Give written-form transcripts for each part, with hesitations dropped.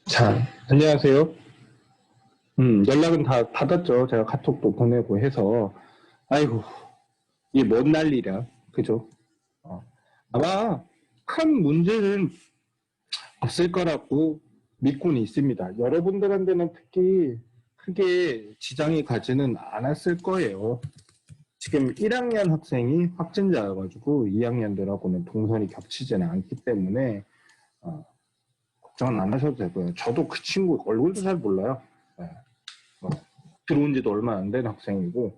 자, 안녕하세요. 연락은 다 받았죠. 제가 카톡도 보내고 해서. 아이고, 이게 뭔 난리랴. 그죠? 어. 아마 큰 문제는 없을 거라고 믿고는 있습니다. 여러분들한테는 특히 크게 지장이 가지는 않았을 거예요. 지금 1학년 학생이 확진자여가지고 2학년들하고는 동선이 겹치지는 않기 때문에 걱정은 안 하셔도 되고요. 저도 그 친구 얼굴도 잘 몰라요. 네. 뭐 들어온 지도 얼마 안 된 학생이고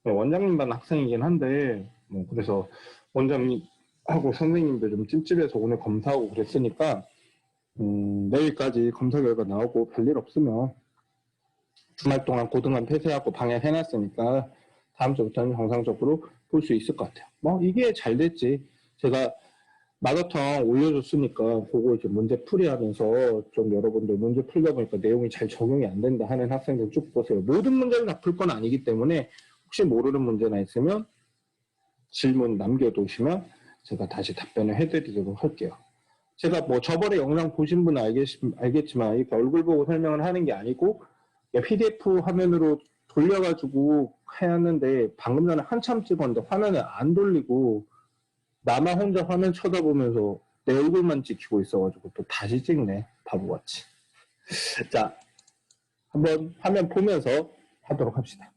원장님 반 학생이긴 한데 뭐 그래서 원장님하고 선생님도 좀 찝찝해서 오늘 검사하고 그랬으니까 내일까지 검사 결과 나오고 별일 없으면 주말 동안 고등한 폐쇄하고 방역해놨으니까 다음 주부터는 정상적으로 볼 수 있을 것 같아요. 뭐 이게 잘 됐지. 제가 마라톤 올려줬으니까 그거 이제 문제 풀이하면서 좀 여러분들 문제 풀다 보니까 내용이 잘 적용이 안 된다 하는 학생들 쭉 보세요. 모든 문제를 다 풀 건 아니기 때문에 혹시 모르는 문제나 있으면 질문 남겨두시면 제가 다시 답변을 해드리도록 할게요. 제가 뭐 저번에 영상 보신 분은 알겠지만 이렇게 얼굴 보고 설명을 하는 게 아니고 PDF 화면으로 돌려가지고 해왔는데 방금 전에 한참 찍었는데 화면을 안 돌리고 나만 혼자 화면 쳐다보면서 내 얼굴만 찍히고 있어가지고 또 다시 찍네. 바보같이. 자, 한번 화면 보면서 하도록 합시다.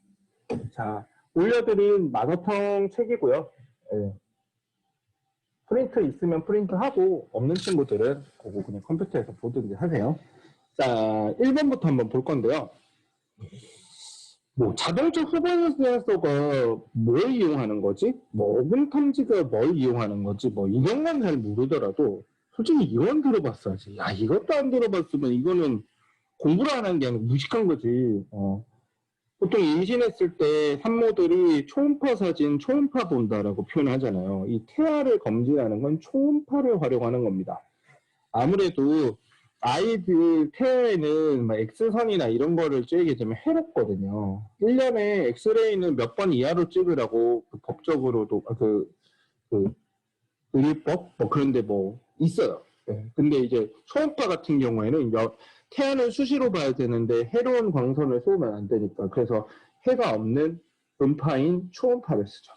자, 올려드린 마더텅 책이고요. 네. 프린트 있으면 프린트하고 없는 친구들은 그거 그냥 컴퓨터에서 보든지 하세요. 자, 1번부터 한번 볼 건데요. 뭐 자동차 후보 센서가 뭘 이용하는 거지? 뭐 어금 탐지가 뭘 이용하는 거지? 뭐 이런 건 잘 모르더라도 솔직히 이건 들어봤어야지. 야, 이것도 안 들어봤으면 이거는 공부를 안 한 게 아니고 무식한 거지. 보통 임신했을 때 산모들이 초음파 사진, 초음파 본다라고 표현하잖아요. 이 태아를 검진하는 건 초음파를 활용하는 겁니다. 아무래도 아이들 태아에는 막 X선이나 이런 거를 찍게 되면 해롭거든요. 1년에 엑스레이는 몇 번 이하로 찍으라고 그 법적으로도 그 의료법 뭐 그런데 뭐 있어요. 네. 근데 이제 초음파 같은 경우에는 태아는 수시로 봐야 되는데 해로운 광선을 쏘면 안 되니까 그래서 해가 없는 음파인 초음파를 쓰죠.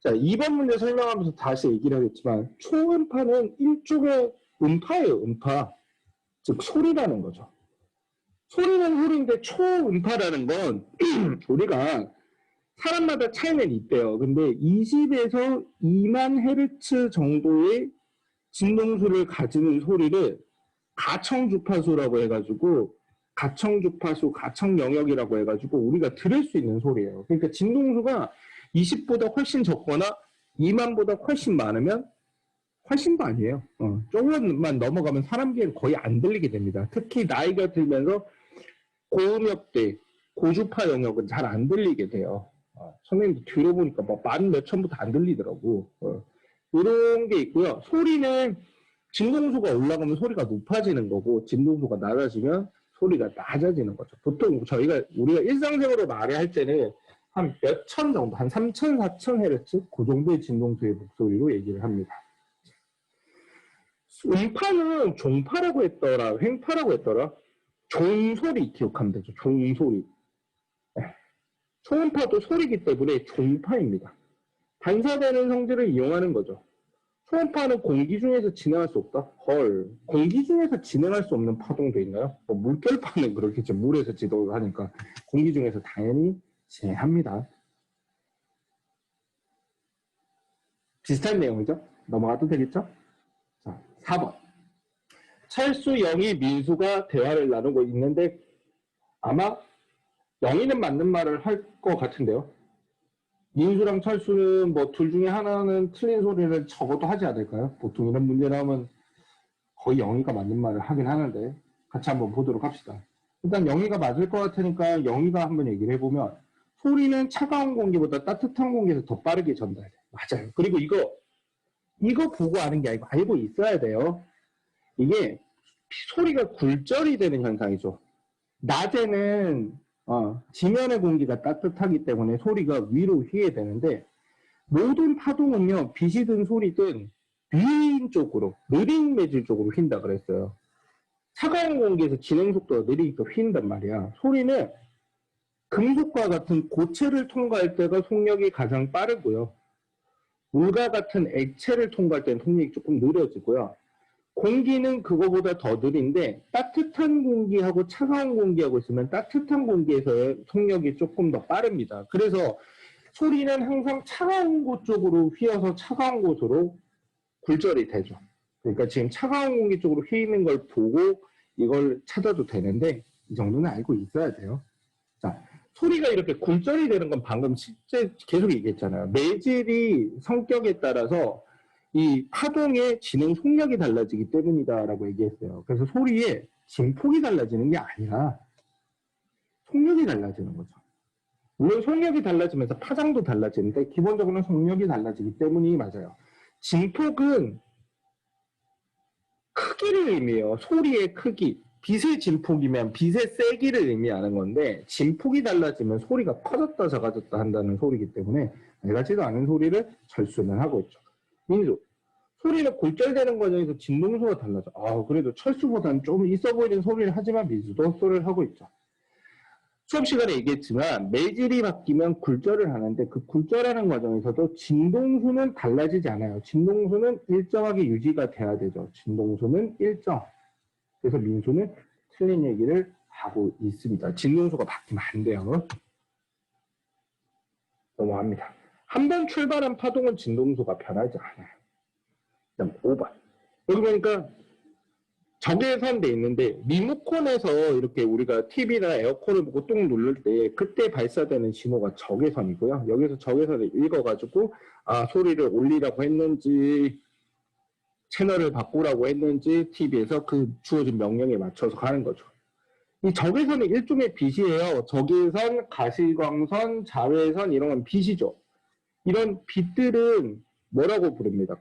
자, 2번 문제 설명하면서 다시 얘기를 하겠지만 초음파는 일종의 음파예요. 음파. 즉 소리라는 거죠. 소리는 소리인데 초음파라는 건 우리가 사람마다 차이는 있대요. 근데 20에서 2만 헤르츠 정도의 진동수를 가지는 소리를 가청주파수라고 해가지고 가청주파수, 가청영역이라고 해가지고 우리가 들을 수 있는 소리예요. 그러니까 진동수가 20보다 훨씬 적거나 2만보다 훨씬 많으면 훨씬도 아니에요. 조금만 넘어가면 사람 귀에는 거의 안 들리게 됩니다. 특히 나이가 들면서 고음역대, 고주파 영역은 잘 안 들리게 돼요. 선생님도 들어보니까 만 몇천부터 안 들리더라고. 이런 게 있고요. 소리는 진동수가 올라가면 소리가 높아지는 거고 진동수가 낮아지면 소리가 낮아지는 거죠. 보통 우리가 일상적으로 말할 때는 한 몇 천 정도, 한 3천, 4천 헤르츠 그 정도의 진동수의 목소리로 얘기를 합니다. 음파는 종파라고 했더라, 횡파라고 했더라. 종소리 기억하면 되죠. 종소리. 초음파도 소리이기 때문에 종파입니다. 반사되는 성질을 이용하는 거죠. 초음파는 공기 중에서 진행할 수 없다? 헐, 공기 중에서 진행할 수 없는 파동도 있나요? 뭐 물결파는 그렇겠죠. 물에서 지도를 하니까 공기 중에서 당연히 진행합니다. 비슷한 내용이죠? 넘어가도 되겠죠? 자, 4번. 철수, 영희, 민수가 대화를 나누고 있는데 아마 영희는 맞는 말을 할 것 같은데요. 민수랑 철수는 뭐 둘 중에 하나는 틀린 소리를 적어도 하지 않을까요? 보통 이런 문제 나오면 거의 영희가 맞는 말을 하긴 하는데 같이 한번 보도록 합시다. 일단 영희가 맞을 것 같으니까 영희가 한번 얘기를 해보면 소리는 차가운 공기보다 따뜻한 공기에서 더 빠르게 전달돼. 맞아요. 그리고 이거 보고 아는 게 아니고 알고 있어야 돼요. 이게 소리가 굴절이 되는 현상이죠. 낮에는 지면의 공기가 따뜻하기 때문에 소리가 위로 휘게 되는데 모든 파동은요, 빛이든 소리든 위인 쪽으로, 느린 매질 쪽으로 휜다 그랬어요. 차가운 공기에서 진행 속도가 느리니까 휘인단 말이야. 소리는 금속과 같은 고체를 통과할 때가 속력이 가장 빠르고요. 물과 같은 액체를 통과할 때는 속력이 조금 느려지고요. 공기는 그거보다 더 느린데 따뜻한 공기하고 차가운 공기하고 있으면 따뜻한 공기에서의 속력이 조금 더 빠릅니다. 그래서 소리는 항상 차가운 곳 쪽으로 휘어서 차가운 곳으로 굴절이 되죠. 그러니까 지금 차가운 공기 쪽으로 휘는 걸 보고 이걸 찾아도 되는데 이 정도는 알고 있어야 돼요. 자, 소리가 이렇게 굴절이 되는 건 방금 실제 계속 얘기했잖아요. 매질이 성격에 따라서 이 파동의 진행 속력이 달라지기 때문이다라고 얘기했어요. 그래서 소리의 진폭이 달라지는 게 아니라 속력이 달라지는 거죠. 물론 속력이 달라지면서 파장도 달라지는데 기본적으로는 속력이 달라지기 때문이 맞아요. 진폭은 크기를 의미해요. 소리의 크기. 빛의 진폭이면 빛의 세기를 의미하는 건데 진폭이 달라지면 소리가 커졌다 작아졌다 한다는 소리이기 때문에 알지도 않은 소리를 철수는 하고 있죠. 민수, 소리는 골절되는 과정에서 진동수가 달라져. 그래도 철수보다는 좀 있어 보이는 소리를 하지만 민수도 소리를 하고 있죠. 수업 시간에 얘기했지만 매질이 바뀌면 굴절을 하는데 그 굴절하는 과정에서도 진동수는 달라지지 않아요. 진동수는 일정하게 유지가 돼야 되죠. 진동수는 일정. 그래서 민수는 틀린 얘기를 하고 있습니다. 진동수가 바뀌면 안 돼요. 넘어갑니다. 한번 출발한 파동은 진동수가 변하지 않아요. 그다음 5번. 여기 보니까 적외선 돼 있는데 리모컨에서 이렇게 우리가 TV나 에어컨을 보고 뚝 누를 때 그때 발사되는 신호가 적외선이고요. 여기서 적외선을 읽어가지고 소리를 올리라고 했는지 채널을 바꾸라고 했는지 TV에서 그 주어진 명령에 맞춰서 가는 거죠. 이 적외선은 일종의 빛이에요. 적외선, 가시광선, 자외선 이런 건 빛이죠. 이런 빛들은 뭐라고 부릅니다?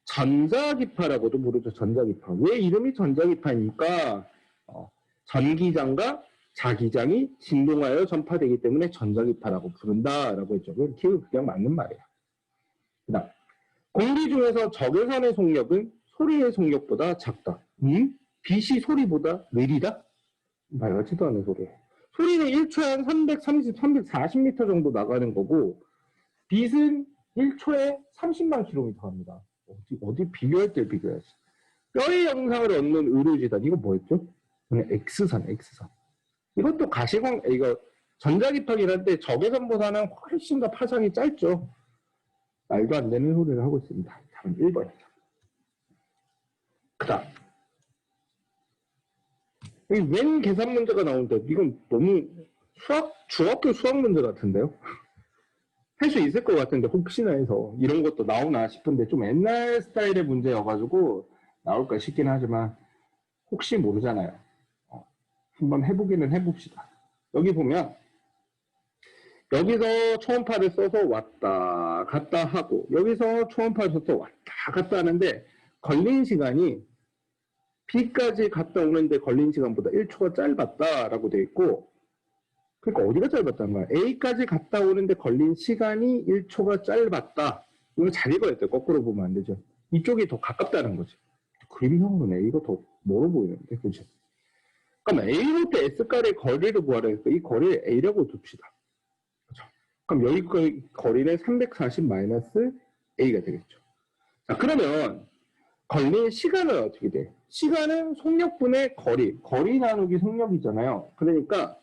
전자기파라고도 부르죠. 전자기파. 왜 이름이 전자기파입니까? 전기장과 자기장이 진동하여 전파되기 때문에 전자기파라고 부른다라고 했죠. 그냥 맞는 말이에요. 그다음 공기 중에서 적외선의 속력은 소리의 속력보다 작다. 빛이 소리보다 느리다? 말 같지도 않은 소리예요. 소리는 1초에 한 330, 340m 정도 나가는 거고 빛은 1초에 30만 킬로미터 갑니다. 어디 비교할 때 비교해야지. 뼈의 영상을 얻는 의료지단 이거 뭐였죠? X선. 이것도 이거 전자기파긴 한데 적외선보다는 훨씬 더 파장이 짧죠. 말도 안 되는 소리를 하고 있습니다. 답은 1번이죠. 그 다음 웬 계산 문제가 나오는데 이건 너무 중학교 수학 문제 같은데요? 할 수 있을 것 같은데 혹시나 해서 이런 것도 나오나 싶은데 좀 옛날 스타일의 문제여가지고 나올까 싶긴 하지만 혹시 모르잖아요. 한번 해보기는 해봅시다. 여기 보면 여기서 초음파를 써서 왔다 갔다 하고 여기서 초음파를 써서 왔다 갔다 하는데 걸린 시간이 B까지 갔다 오는데 걸린 시간보다 1초가 짧았다라고 돼 있고 그러니까 어디가 짧았다는 거야? A까지 갔다 오는데 걸린 시간이 1초가 짧았다. 이거 잘 읽어야 돼. 거꾸로 보면 안 되죠. 이쪽이 더 가깝다는 거지. 그림형은 A가 더 멀어 보이는데, 그죠? 그럼 A부터 S까지의 거리를 구하라 했으니까 이 거리를 A라고 둡시다. 그렇죠? 그럼 여기 거리는 340 마이너스 A가 되겠죠. 자, 그러면 걸린 시간은 어떻게 돼? 시간은 속력분의 거리 나누기 속력이잖아요. 그러니까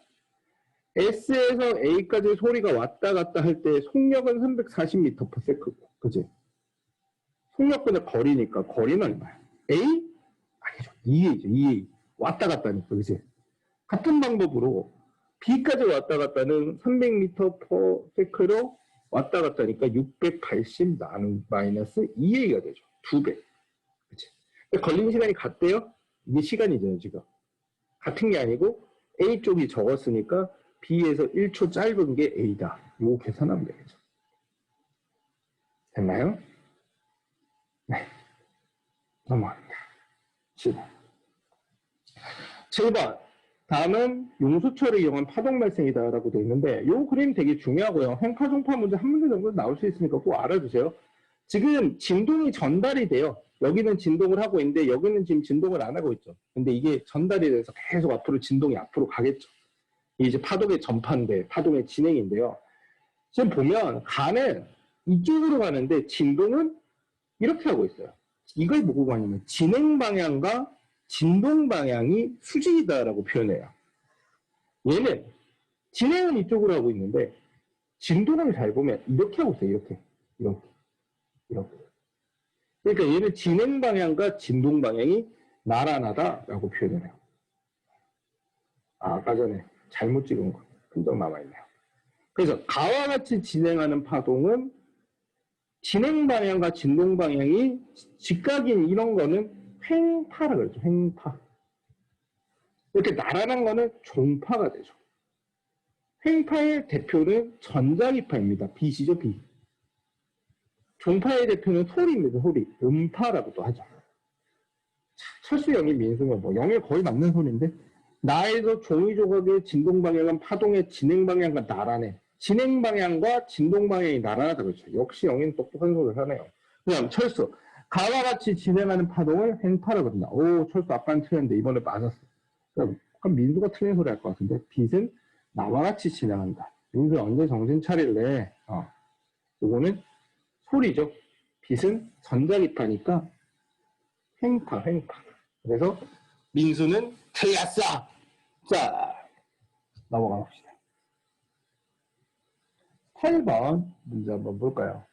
S에서 A까지 소리가 왔다 갔다 할 때 속력은 340m/s, 그지? 속력분의 거리니까 거리는 얼마야? A? 아니죠. 2A죠. 2A. 왔다 갔다니까, 그지? 같은 방법으로 B까지 왔다 갔다는 300m/s로 왔다 갔다니까 680 마이너스 2A가 되죠. 2배. 그치? 걸린 시간이 같대요? 이게 시간이잖아요, 지금. 같은 게 아니고 A 쪽이 적었으니까 B에서 1초 짧은 게 A다. 이거 계산하면 되겠죠. 됐나요? 네. 넘어갑니다. 7번. 다음은 용수철을 이용한 파동 발생이다라고 되어 있는데 이 그림 되게 중요하고요. 행파종파 문제 한 문제 정도 나올 수 있으니까 꼭 알아주세요. 지금 진동이 전달이 돼요. 여기는 진동을 하고 있는데 여기는 지금 진동을 안 하고 있죠. 근데 이게 전달이 돼서 계속 앞으로 진동이 앞으로 가겠죠. 이제 파동의 전파인데 파동의 진행인데요. 지금 보면 간은 이쪽으로 가는데 진동은 이렇게 하고 있어요. 이걸 뭐고 가냐면 진행 방향과 진동 방향이 수직이다라고 표현해요. 얘는 진행은 이쪽으로 하고 있는데 진동을 잘 보면 이렇게 하고 있어요. 이렇게. 그러니까 얘는 진행 방향과 진동 방향이 나란하다라고 표현을 해요. 아까 전에 잘못 찍은 거 흔적 남아있네요. 그래서 가와 같이 진행하는 파동은 진행 방향과 진동 방향이 직각인 이런 거는 횡파라 그러죠. 횡파. 이렇게 나란한 거는 종파가 되죠. 횡파의 대표는 전자기파입니다. B시죠, B. 종파의 대표는 소리입니다. 소리. 음파라고도 하죠. 철수, 영일, 민수는 뭐 영일 거의 맞는 소리인데 나에서 종이 조각의 진동 방향은 파동의 진행 방향과 나란해. 진행 방향과 진동 방향이 나란하다 그렇죠. 역시 영인 똑똑한 소리를 하네요. 그다음 철수. 가와 같이 진행하는 파동을 횡파라고 합니다. 오, 철수 아빠는 틀렸는데 이번에 맞았어. 그럼 민수가 틀린 소리 할 것 같은데 빛은 나와 같이 진행한다. 민수 언제 정신 차릴래? 이거는 소리죠. 빛은 전자기파니까 횡파. 그래서 민수는 틀렸어. 자, 넘어가 봅시다. 8번 문제 한번 볼까요?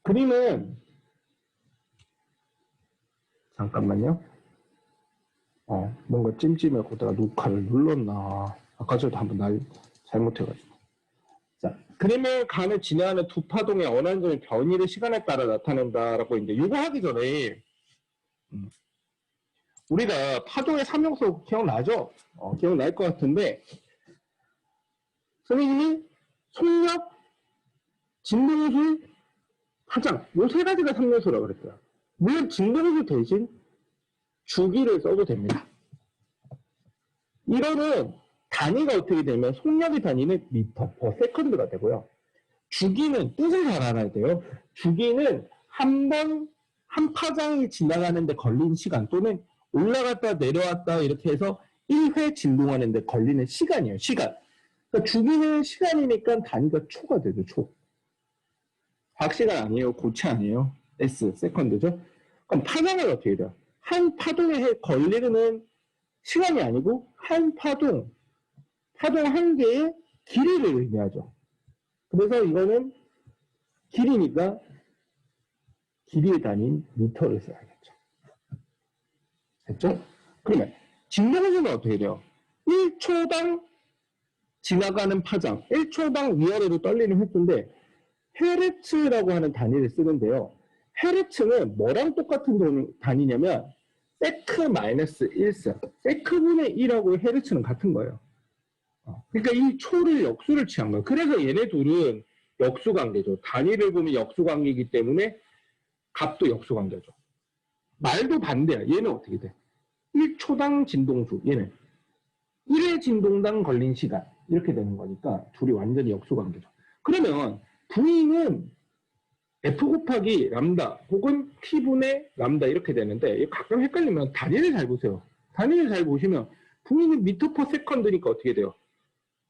그림은 잠깐만요. 뭔가 찜찜해 보다가 녹화를 눌렀나. 아까 전에도 한번 날 잘못해가지고. 자, 그림을 간에 진행하는 두 파동의 어난점의 변이를 시간에 따라 나타낸다라고 이제 이거 하기 전에 우리가 파동의 삼형수 기억나죠? 기억날 것 같은데 선생님이 속력, 진동수, 파장 이 세 가지가 삼형수라고 그랬어요. 물론 진동수 대신 주기를 써도 됩니다. 이거는 단위가 어떻게 되면 속력의 단위는 미터 퍼 세컨드가 되고요. 주기는 뜻을 잘 알아야 돼요. 주기는 한 파장이 지나가는데 걸린 시간 또는 올라갔다 내려왔다 이렇게 해서 1회 진동하는데 걸리는 시간이에요. 시간. 그러니까 주기는 시간이니까 단위가 초가 되죠. 초. 박시간 아니에요. 고치 아니에요. S, 세컨드죠. 그럼 파장은 어떻게 돼요? 한 파동에 걸리는 시간이 아니고 한 파동 한 개의 길이를 의미하죠. 그래서 이거는 길이니까 길이의 단위인 미터를 써야겠죠. 됐죠? 그러면 진동수는 어떻게 돼요? 1초당 지나가는 파장, 1초당 위아래로 떨리는 횟수인데 헤르츠라고 하는 단위를 쓰는데요. 헤르츠는 뭐랑 똑같은 단위냐면 세크-1스, 세크분의 1하고 헤르츠는 같은 거예요. 그러니까 이 초를 역수를 취한 거예요. 그래서 얘네 둘은 역수관계죠. 단위를 보면 역수관계이기 때문에 값도 역수관계죠. 말도 반대야. 얘는 어떻게 돼? 1초당 진동수, 얘는 1회 진동당 걸린 시간 이렇게 되는 거니까 둘이 완전히 역수관계죠. 그러면 V는 F 곱하기 람다 혹은 T분의 람다 이렇게 되는데 가끔 헷갈리면 단위를 잘 보세요. 단위를 잘 보시면 V는 미터 퍼 세컨드니까 어떻게 돼요?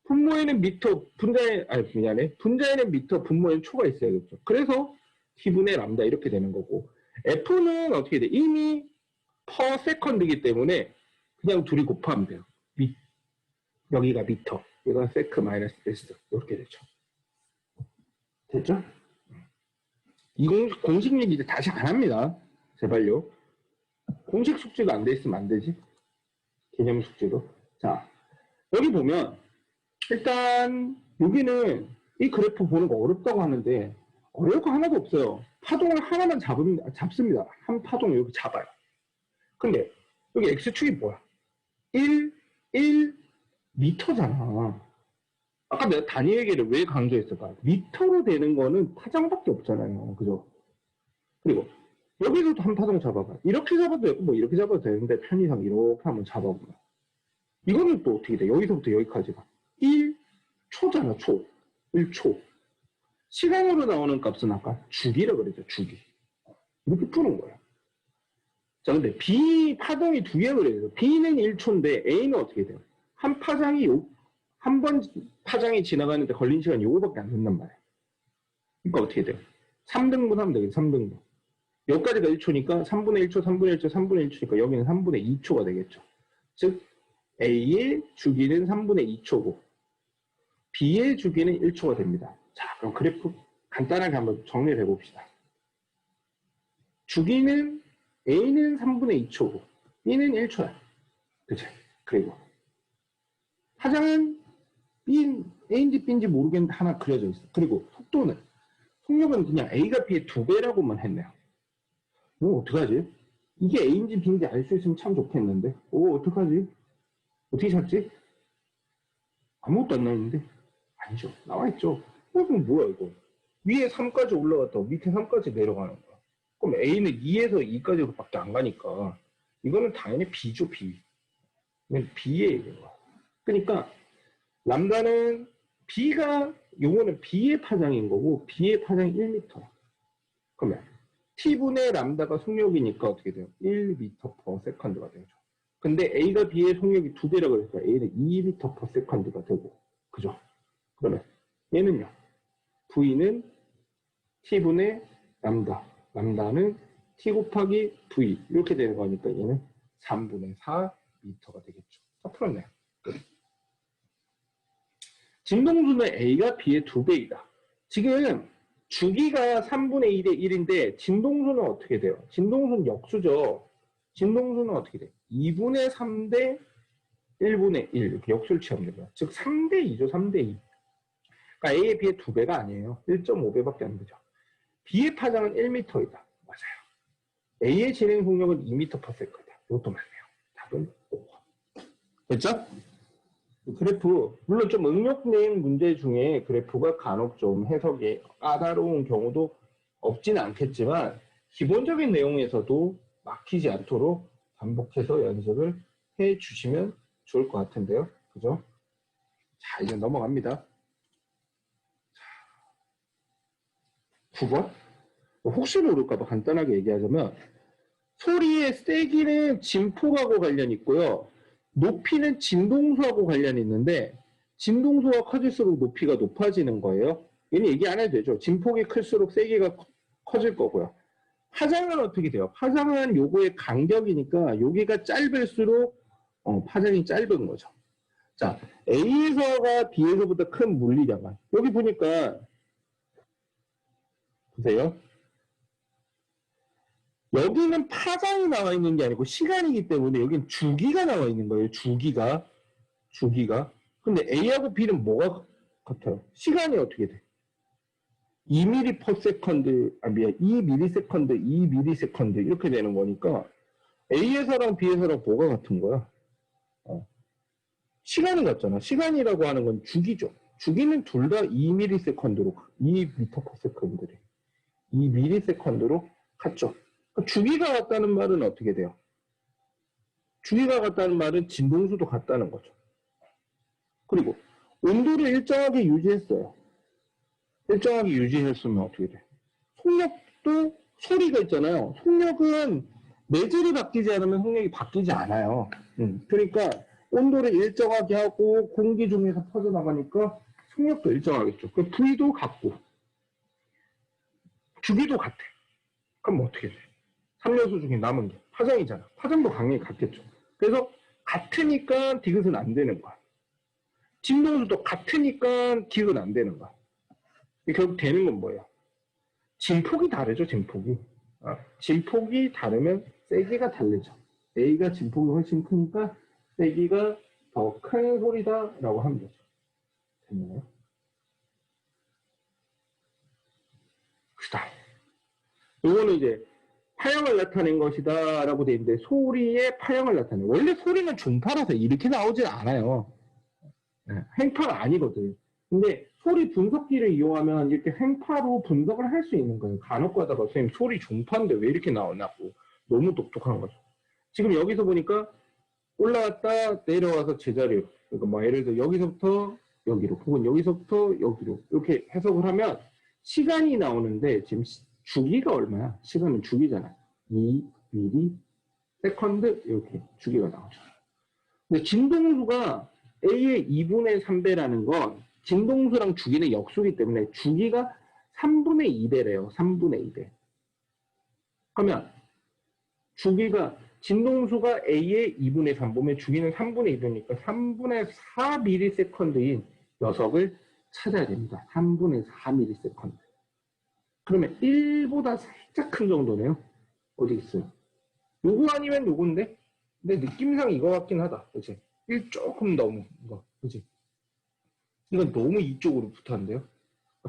분모에는 미터, 분자에는 미터, 분모에는 초가 있어야겠죠. 그래서 T분의 람다 이렇게 되는 거고 F는 어떻게 돼? 이미 퍼 세컨드이기 때문에 그냥 둘이 곱하면 돼요. 여기가 미터, 여기가 세크 마이너스 S 이렇게 되죠. 됐죠? 이 공식 얘기 이제 다시 안 합니다. 제발요. 공식 숙제가 안 돼 있으면 안 되지. 개념 숙제도. 자, 여기 보면 일단 여기는 이 그래프 보는 거 어렵다고 하는데 어려울 거 하나도 없어요. 파동을 하나만 잡습니다. 한 파동 이렇게 잡아요. 근데 여기 X축이 뭐야? 1 미터잖아. 아까 내가 단위 얘기를 왜 강조했을까? 미터로 되는 거는 파장밖에 없잖아요. 그죠? 그리고 여기서도 한 파동 잡아봐. 이렇게 잡아도 되고 뭐 이렇게 잡아도 되는데 편의상 이렇게 한번 잡아보면 이거는 또 어떻게 돼? 여기서부터 여기까지가 1초잖아. 초. 1초. 시간으로 나오는 값은 아까 주기라고 그랬죠. 주기. 이렇게 푸는 거예요. 자, 근데 B 파동이 두 개가 그래요. B는 1초인데 A는 어떻게 돼요? 한 번 파장이 지나가는데 걸린 시간이 요거밖에 안 된단 말이에요. 그러니까 어떻게 돼요? 3등분 하면 되겠죠. 3등분. 여기까지가 1초니까 3분의 1초, 3분의 1초, 3분의 1초니까 여기는 3분의 2초가 되겠죠. 즉 A의 주기는 3분의 2초고 B의 주기는 1초가 됩니다. 자, 그럼 그래프 간단하게 한번 정리를 해봅시다. 주기는 A는 3분의 2초고 B는 1초야. 그치? 그리고 파장은 A인지 B인지 모르겠는데 하나 그려져 있어. 그리고 속력은 그냥 A가 B의 2배라고만 했네요. 어떡하지? 이게 A인지 B인지 알 수 있으면 참 좋겠는데. 어떡하지? 어떻게 찾지? 아무것도 안 나있는데? 아니죠. 나와있죠. 그럼 뭐야 이거? 위에 3까지 올라갔다고 밑에 3까지 내려가는 거야. 그럼 A는 2에서 2까지로 밖에 안 가니까 이거는 당연히 B죠. B. 이건 B의 얘기인 거야. 그러니까 람다는 요거는 B의 파장인 거고 B의 파장이 1m야. 그러면 T분의 람다가 속력이니까 어떻게 돼요? 1m/s가 되죠. 근데 A가 B의 속력이 2배라고 그러니까 A는 2m/s가 되고, 그죠? 그러면 얘는요. V는 T분의 람다. 람다는 T 곱하기 V. 이렇게 되는 거니까 얘는 3분의 4m가 되겠죠. 다 풀었네요. 진동수는 A가 B의 2배이다. 지금 주기가 3분의 2대 1인데 진동수는 어떻게 돼요? 진동수는 역수죠. 진동수는 어떻게 돼요? 2분의 3대 1분의 1 이렇게 역수를 취하면 됩니다. 즉 3대 2죠. 3대 2. 그러니까 A의 B의 2배가 아니에요. 1.5배밖에 안 되죠. B의 파장은 1m이다. 맞아요. A의 진행 속력은 2m/s이다. 이것도 맞네요. 답은 5. 됐죠? 그래프, 물론 좀 응용된 문제 중에 그래프가 간혹 좀 해석이 까다로운 경우도 없지는 않겠지만 기본적인 내용에서도 막히지 않도록 반복해서 연습을 해 주시면 좋을 것 같은데요. 그죠? 자, 이제 넘어갑니다. 9번. 혹시 모를까봐 간단하게 얘기하자면 소리의 세기는 진폭하고 관련이 있고요. 높이는 진동수하고 관련이 있는데 진동수가 커질수록 높이가 높아지는 거예요. 얘는 얘기 안 해도 되죠. 진폭이 클수록 세기가 커질 거고요. 파장은 어떻게 돼요? 파장은 요거의 간격이니까 여기가 짧을수록 파장이 짧은 거죠. 자, A에서가 B에서보다 큰 물리량은 여기 보니까 보세요. 여기는 파장이 나와 있는 게 아니고 시간이기 때문에 여기는 주기가 나와 있는 거예요. 주기가. 근데 A하고 B는 뭐가 같아요? 시간이 어떻게 돼? 2ms/s, 2ms 이렇게 되는 거니까 A에서랑 B에서랑 뭐가 같은 거야? 시간이 같잖아. 시간이라고 하는 건 주기죠. 주기는 둘 다 2ms로 2m/s들이 2ms로 같죠. 주기가 같다는 말은 어떻게 돼요? 주기가 같다는 말은 진동수도 같다는 거죠. 그리고 온도를 일정하게 유지했어요. 일정하게 유지했으면 어떻게 돼? 속력도 소리가 있잖아요. 속력은 매질이 바뀌지 않으면 속력이 바뀌지 않아요. 그러니까 온도를 일정하게 하고 공기 중에서 퍼져나가니까 속력도 일정하겠죠. 그 V도 같고 주기도 같아. 그럼 뭐 어떻게 돼? 3요소 중에 남은 게 파장이잖아. 파장도 당연히 같겠죠. 그래서 같으니까 디귿은 안 되는 거야. 진동수도 같으니까 기억은 안 되는 거야. 결국 되는 건 뭐예요? 진폭이 다르죠, 진폭이. 진폭이 다르면 세기가 다르죠. A가 진폭이 훨씬 크니까 세기가 더 큰 소리다라고 하면 되죠. 됐나요? 그다음. 이거는 이제 파형을 나타낸 것이다 라고 되어 있는데 소리의 파형을 나타내. 원래 소리는 중파라서 이렇게 나오진 않아요. 횡파가 아니거든. 근데 소리 분석기를 이용하면 이렇게 횡파로 분석을 할 수 있는 거예요. 간혹 가다가 선생님 소리 중파인데 왜 이렇게 나오냐고. 너무 똑똑한 거죠. 지금 여기서 보니까 올라왔다 내려와서 제자리로. 그러니까 뭐 예를 들어 여기서부터 여기로 혹은 여기서부터 여기로 이렇게 해석을 하면 시간이 나오는데 지금 주기가 얼마야? 시간은 주기잖아. 2 세컨드 이렇게 주기가 나오죠. 근데 진동수가 A의 2분의 3배라는 건 진동수랑 주기는 역수기 때문에 주기가 3분의 2배래요. 3분의 2배. 그러면 주기가 진동수가 A의 2분의 3 보면 주기는 3분의 2배니까 3분의 4ms인 녀석을 찾아야 됩니다. 3분의 4ms. 그러면 1보다 살짝 큰 정도네요. 어디 있어요? 요거 아니면 요건데? 근데 느낌상 이거 같긴 하다. 그치? 1 조금 넘은 거. 그치? 이건 너무 이쪽으로 붙었는데요.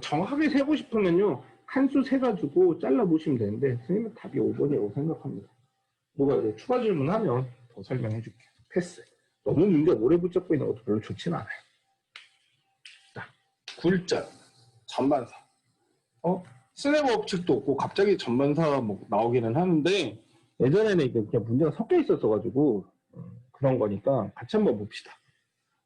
정확하게 세고 싶으면요. 한 수 세가지고 잘라보시면 되는데, 선생님은 답이 5번이라고 생각합니다. 누가 이제 추가 질문하면 더 설명해 줄게요. 패스. 너무 문제 오래 붙잡고 있는 것도 별로 좋진 않아요. 자, 굴절, 전반사. 스냅 법칙도 없고 갑자기 전반사 뭐 나오기는 하는데 예전에는 이게 그냥 문제가 섞여 있었어가지고 그런 거니까 같이 한번 봅시다.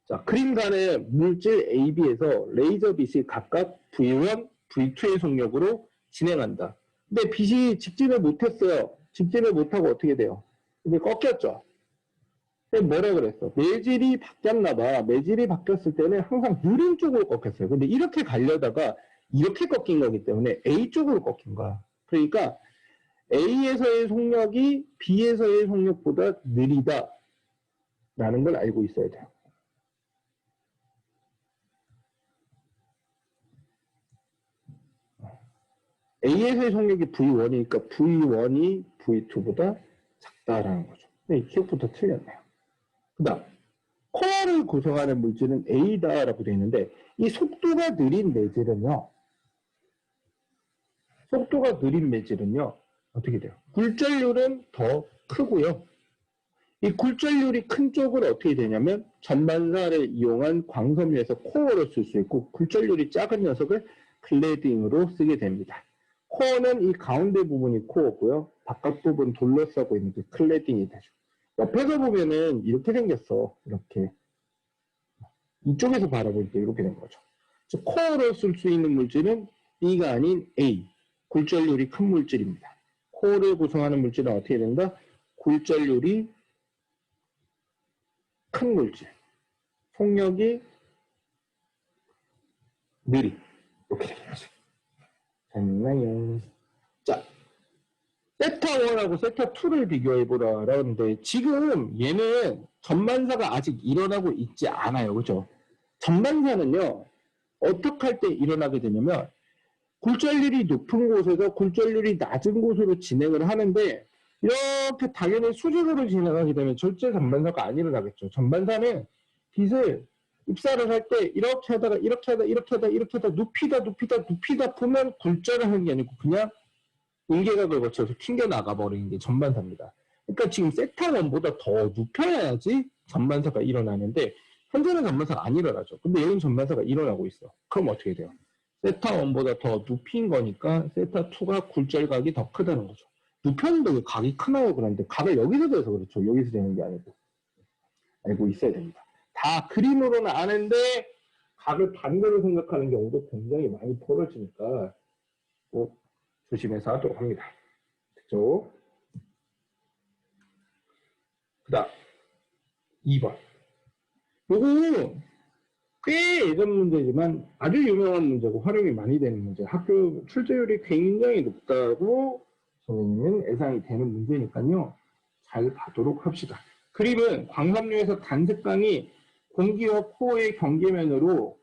자, 그림 간의 물질 A, B에서 레이저 빛이 각각 V1, V2의 속력으로 진행한다. 근데 빛이 직진을 못했어요. 직진을 못하고 어떻게 돼요? 이게 꺾였죠. 근데 뭐라 그랬어? 매질이 바뀌었나 봐. 매질이 바뀌었을 때는 항상 느린 쪽으로 꺾였어요. 근데 이렇게 가려다가 이렇게 꺾인 거기 때문에 A 쪽으로 꺾인 거야. 그러니까 A에서의 속력이 B에서의 속력보다 느리다 라는 걸 알고 있어야 돼요. A에서의 속력이 V1이니까 V1이 V2보다 작다라는 거죠. 근데 기억부터 틀렸네요. 그 다음 코어를 구성하는 물질은 A다라고 되어 있는데 이 속도가 느린 매질은요 어떻게 돼요? 굴절률은 더 크고요. 이 굴절률이 큰 쪽은 어떻게 되냐면 전반사를 이용한 광섬유에서 코어로 쓸 수 있고 굴절률이 작은 녀석을 클레딩으로 쓰게 됩니다. 코어는 이 가운데 부분이 코어고요. 바깥 부분 둘러싸고 있는 게 클레딩이 되죠. 옆에서 보면은 이렇게 생겼어. 이렇게. 이쪽에서 바라볼 때 이렇게 된 거죠. 즉 코어로 쓸 수 있는 물질은 B가 아닌 A. 굴절률이 큰 물질입니다. 코어를 구성하는 물질은 어떻게 된다? 굴절률이 큰 물질. 속력이 느리. 이렇게 되겠죠. 됐나요? 자, 세타1하고 세타2를 비교해보라 하는데 지금 얘는 전반사가 아직 일어나고 있지 않아요. 그죠? 전반사는요. 어떻게 할 때 일어나게 되냐면 굴절률이 높은 곳에서 굴절률이 낮은 곳으로 진행을 하는데 이렇게 당연히 수직으로 진행하게 되면 절대 전반사가 안 일어나겠죠. 전반사는 빛을 입사를 할 때 이렇게 하다가 이렇게 하다 눕히다 보면 굴절을 하는 게 아니고 그냥 인계각을 거쳐서 튕겨나가 버리는 게 전반사입니다. 그러니까 지금 세타1보다 더 눕혀야지 전반사가 일어나는데 현재는 전반사가 안 일어나죠. 근데 여기는 전반사가 일어나고 있어. 그럼 어떻게 돼요? 세타1보다 더 눕힌 거니까 세타2가 굴절각이 더 크다는 거죠. 눕혔는데 왜 각이 크나요? 그런데 각을 여기서 재서 그렇죠. 여기서 재는 게 아니고. 알고 있어야 됩니다. 다 그림으로는 아는데 각을 반대로 생각하는 경우도 굉장히 많이 벌어지니까 꼭 조심해서 하도록 합니다. 그죠? 그 다음 2번. 요거 꽤 예전 문제지만 아주 유명한 문제고 활용이 많이 되는 문제. 학교 출제율이 굉장히 높다고 선생님은 예상이 되는 문제니까요. 잘 봐도록 합시다. 그림은 광섬유에서 단색광이 공기와 코어의 경계면으로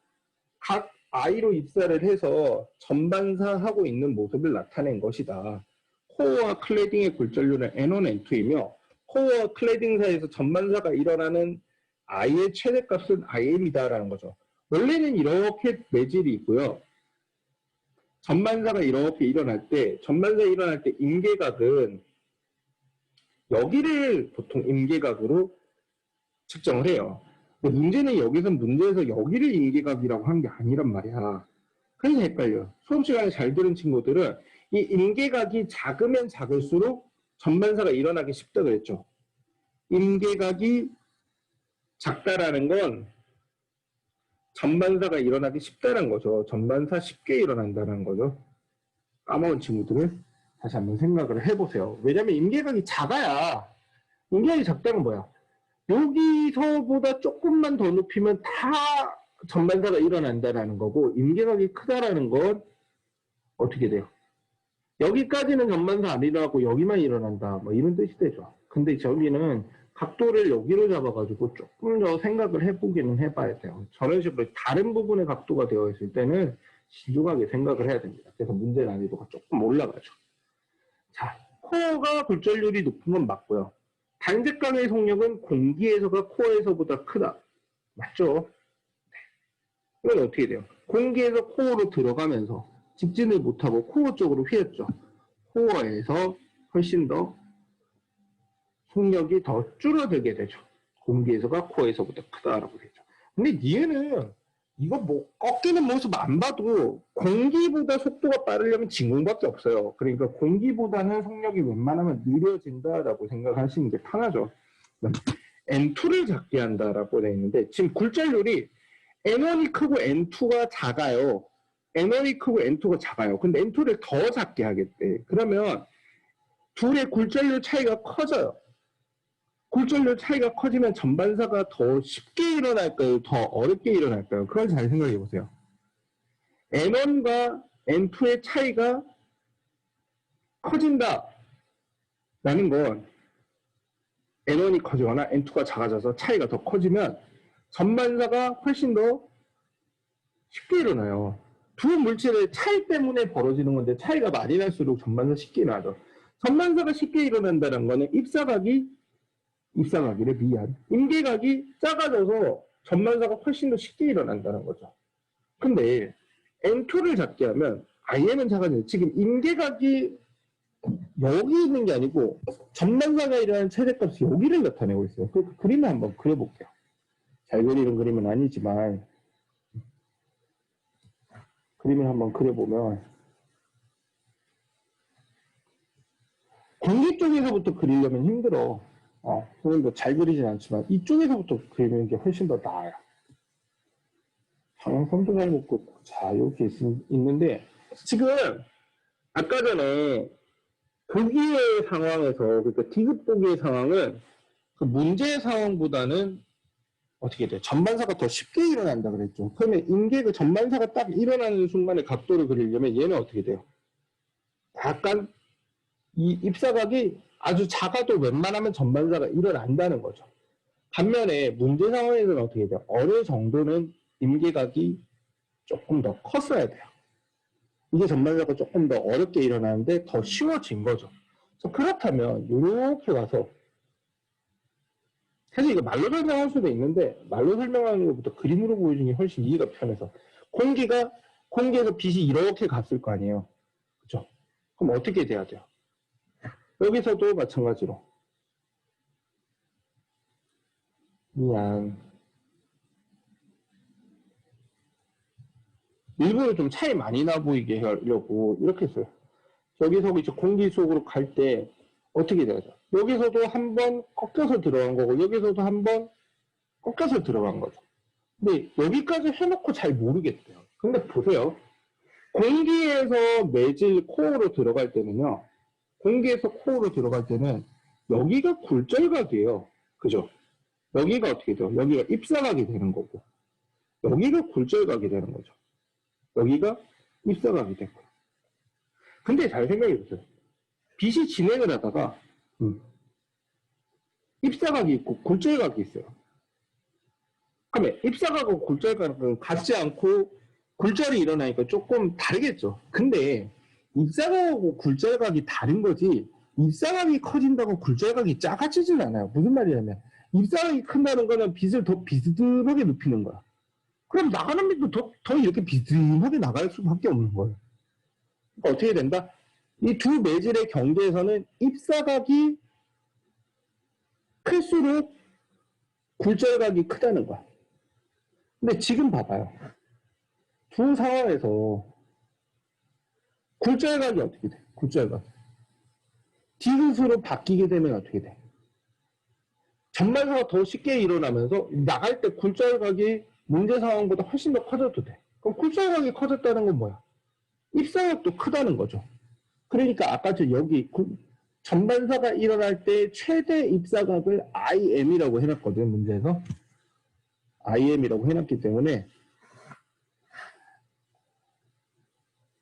각 I로 입사를 해서 전반사하고 있는 모습을 나타낸 것이다. 코어와 클레딩의 굴절률은 N1, N2이며 코어와 클레딩 사이에서 전반사가 일어나는 I의 최대값은 IM이다라는 거죠. 원래는 이렇게 매질이 있고요. 전반사가 이렇게 일어날 때 임계각은 여기를 보통 임계각으로 측정을 해요. 근데 문제는 문제에서 여기를 임계각이라고 한 게 아니란 말이야. 그래서 헷갈려. 수업 시간에 잘 들은 친구들은 이 임계각이 작으면 작을수록 전반사가 일어나기 쉽다 그랬죠. 임계각이 작다라는 건 전반사가 일어나기 쉽다는 거죠. 전반사 쉽게 일어난다는 거죠. 까먹은 친구들은 다시 한번 생각을 해보세요. 왜냐면 임계각이 작아야, 임계각이 작다는 뭐야? 여기서보다 조금만 더 높이면 다 전반사가 일어난다는 거고, 임계각이 크다라는 건 어떻게 돼요? 여기까지는 전반사 안 일어나고 여기만 일어난다. 뭐 이런 뜻이 되죠. 근데 저기는 각도를 여기로 잡아가지고 조금 더 생각을 해보기는 해봐야 돼요. 저런 식으로 다른 부분의 각도가 되어 있을 때는 신중하게 생각을 해야 됩니다. 그래서 문제 난이도가 조금 올라가죠. 자, 코어가 굴절률이 높은 건 맞고요. 단색강의 속력은 공기에서가 코어에서보다 크다. 맞죠? 이건 어떻게 돼요? 공기에서 코어로 들어가면서 직진을 못하고 코어 쪽으로 휘었죠. 코어에서 훨씬 더 속력이 더 줄어들게 되죠. 공기에서가 코어에서보다 크다라고 되죠. 근데 얘는 이거 뭐 꺾이는 모습 안 봐도 공기보다 속도가 빠르려면 진공밖에 없어요. 그러니까 공기보다는 속력이 웬만하면 느려진다라고 생각하시는 게 편하죠. N2를 작게 한다라고 되어 있는데 지금 굴절률이 N1이 크고 N2가 작아요. N1이 크고 N2가 작아요. 근데 N2를 더 작게 하겠대. 그러면 둘의 굴절률 차이가 커져요. 굴절률 차이가 커지면 전반사가 더 쉽게 일어날까요? 더 어렵게 일어날까요? 그걸 잘 생각해 보세요. N1과 N2의 차이가 커진다. 라는 건 N1이 커지거나 N2가 작아져서 차이가 더 커지면 전반사가 훨씬 더 쉽게 일어나요. 두 물질의 차이 때문에 벌어지는 건데 차이가 많이 날수록 전반사 쉽게 일어나죠. 전반사가 쉽게 일어난다는 거는 입사각이래 미안. 임계각이 작아져서 전반사가 훨씬 더 쉽게 일어난다는 거죠. 근데 N2를 작게 하면 IM은 작아져요. 지금 임계각이 여기 있는 게 아니고 전반사가 일어나는 최대값이 여기를 나타내고 있어요. 그 그림을 한번 그려볼게요. 잘 그리는 그림은 아니지만 그림을 한번 그려보면 공기 쪽에서부터 그리려면 힘들어. 선생님도 잘 그리진 않지만 이쪽에서부터 그리는 게 훨씬 더 나아요. 방향성도 잘 못 긋고 자 이렇게 있는데 지금 아까 전에 보기의 상황에서 그러니까 디귿 보기의 상황은 그 문제의 상황보다는 어떻게 돼? 전반사가 더 쉽게 일어난다 그랬죠. 그러면 임계그 전반사가 딱 일어나는 순간에 각도를 그리려면 얘는 어떻게 돼요? 약간 이 입사각이 아주 작아도 웬만하면 전반사가 일어난다는 거죠. 반면에 문제 상황에서는 어떻게 돼요? 어느 정도는 임계각이 조금 더 컸어야 돼요. 이게 전반사가 조금 더 어렵게 일어나는데 더 쉬워진 거죠. 그렇다면 이렇게 가서 사실 이거 말로 설명할 수도 있는데 말로 설명하는 것보다 그림으로 보여주는 게 훨씬 이해가 편해서 공기에서 빛이 이렇게 갔을 거 아니에요. 그죠? 그럼 어떻게 돼야 돼요? 여기서도 마찬가지로 미안 일부러 좀 차이 많이 나 보이게 하려고 이렇게 했어요. 여기서 이제 공기 속으로 갈 때 어떻게 되죠? 여기서도 한번 꺾여서 들어간 거고 여기서도 한번 꺾여서 들어간 거죠. 근데 여기까지 해놓고 잘 모르겠대요. 근데 보세요. 공기에서 매질 코어로 들어갈 때는요. 공기에서 코어로 들어갈 때는 여기가 굴절각이에요. 그죠? 여기가 어떻게 돼요? 여기가 입사각이 되는 거고 여기가 굴절각이 되는 거죠. 여기가 입사각이 되고 근데 잘 생각해 보세요. 빛이 진행을 하다가 입사각이 있고 굴절각이 있어요. 그러면 입사각하고 굴절각은 같지 않고 굴절이 일어나니까 조금 다르겠죠. 근데 입사각하고 굴절각이 다른 거지 입사각이 커진다고 굴절각이 작아지진 않아요. 무슨 말이냐면 입사각이 큰다는 거는 빛을 더 비스듬하게 눕히는 거야. 그럼 나가는 빛도 더 이렇게 비스듬하게 나갈 수밖에 없는 거예요. 그러니까 어떻게 된다? 이 두 매질의 경계에서는 입사각이 클수록 굴절각이 크다는 거야. 근데 지금 봐봐요. 두 상황에서 굴절각이 어떻게 돼? 굴절각. 디귿으로 바뀌게 되면 어떻게 돼? 전반사가 더 쉽게 일어나면서 나갈 때 굴절각이 문제 상황보다 훨씬 더 커져도 돼. 그럼 굴절각이 커졌다는 건 뭐야? 입사각도 크다는 거죠. 그러니까 아까 저 여기 전반사가 일어날 때 최대 입사각을 IM이라고 해놨거든, 문제에서. IM이라고 해놨기 때문에